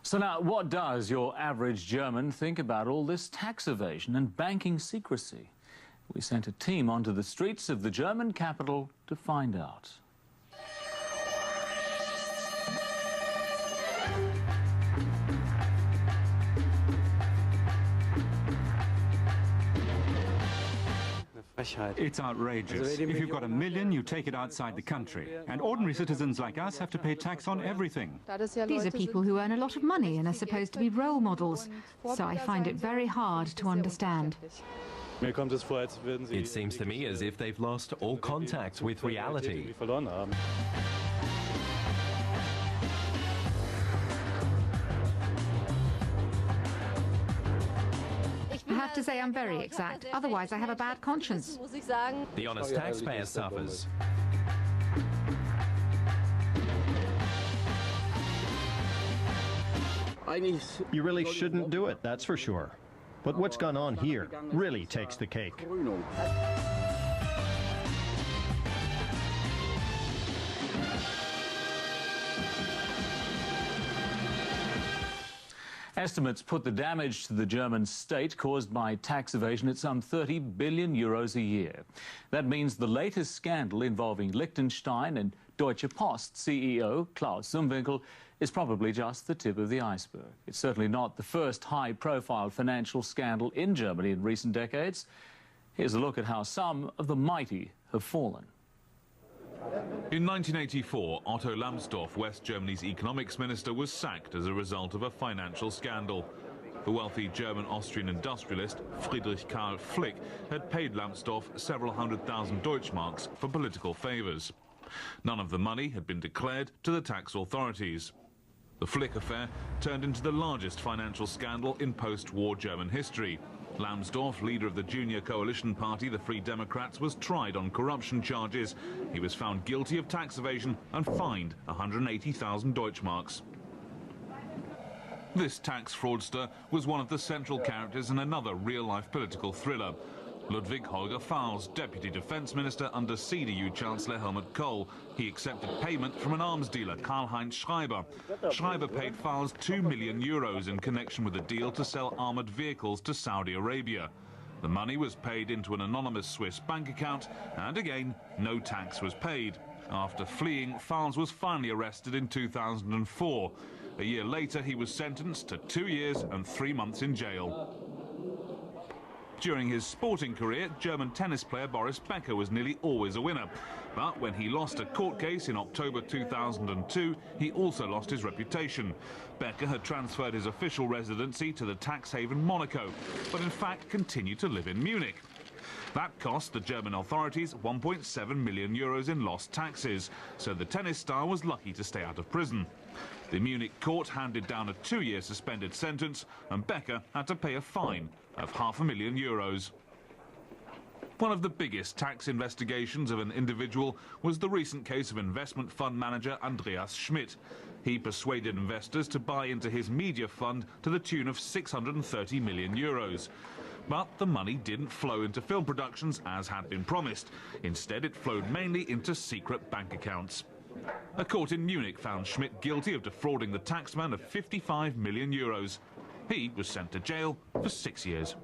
So now, what does your average German think about all this tax evasion and banking secrecy? We sent a team onto the streets of the German capital to find out. It's outrageous. If you've got $1 million, you take it outside the country. And ordinary citizens like us have to pay tax on everything. These are people who earn a lot of money and are supposed to be role models. So I find it very hard to understand. It seems to me as if they've lost all contact with reality. I have to say I'm very exact, otherwise I have a bad conscience. The honest taxpayer suffers. You really shouldn't do it, that's for sure. But what's gone on here really takes the cake. Estimates put the damage to the German state caused by tax evasion at some 30 billion euros a year. That means the latest scandal involving Liechtenstein and Deutsche Post CEO Klaus Zumwinkel is probably just the tip of the iceberg. It's certainly not the first high-profile financial scandal in Germany in recent decades. Here's a look at how some of the mighty have fallen. In 1984, Otto Lambsdorff, West Germany's economics minister, was sacked as a result of a financial scandal. The wealthy German-Austrian industrialist Friedrich Karl Flick had paid Lambsdorff several $100,000 Deutschmarks for political favors. None of the money had been declared to the tax authorities. The Flick affair turned into the largest financial scandal in post-war German history. Lambsdorff, leader of the junior coalition party, the Free Democrats, was tried on corruption charges. He was found guilty of tax evasion and fined 180,000 Deutschmarks. This tax fraudster was one of the central characters in another real-life political thriller. Ludwig Holger Pfahls, Deputy Defence Minister under CDU-Chancellor Helmut Kohl. He accepted payment from an arms dealer, Karl-Heinz Schreiber. Schreiber paid Pfahls €2 million in connection with a deal to sell armoured vehicles to Saudi Arabia. The money was paid into an anonymous Swiss bank account, and again, no tax was paid. After fleeing, Pfahls was finally arrested in 2004. A year later, he was sentenced to 2 years and 3 months in jail. During his sporting career, German tennis player Boris Becker was nearly always a winner. But when he lost a court case in October 2002, he also lost his reputation. Becker had transferred his official residency to the tax haven Monaco, but in fact continued to live in Munich. That cost the German authorities €1.7 million in lost taxes, so the tennis star was lucky to stay out of prison. The Munich court handed down a 2-year suspended sentence, and Becker had to pay a fine of €500,000. One of the biggest tax investigations of an individual was the recent case of investment fund manager Andreas Schmidt. He persuaded investors to buy into his media fund to the tune of €630 million. But the money didn't flow into film productions as had been promised. Instead, it flowed mainly into secret bank accounts. A court in Munich found Schmidt guilty of defrauding the taxman of €55 million. He was sent to jail for 6 years.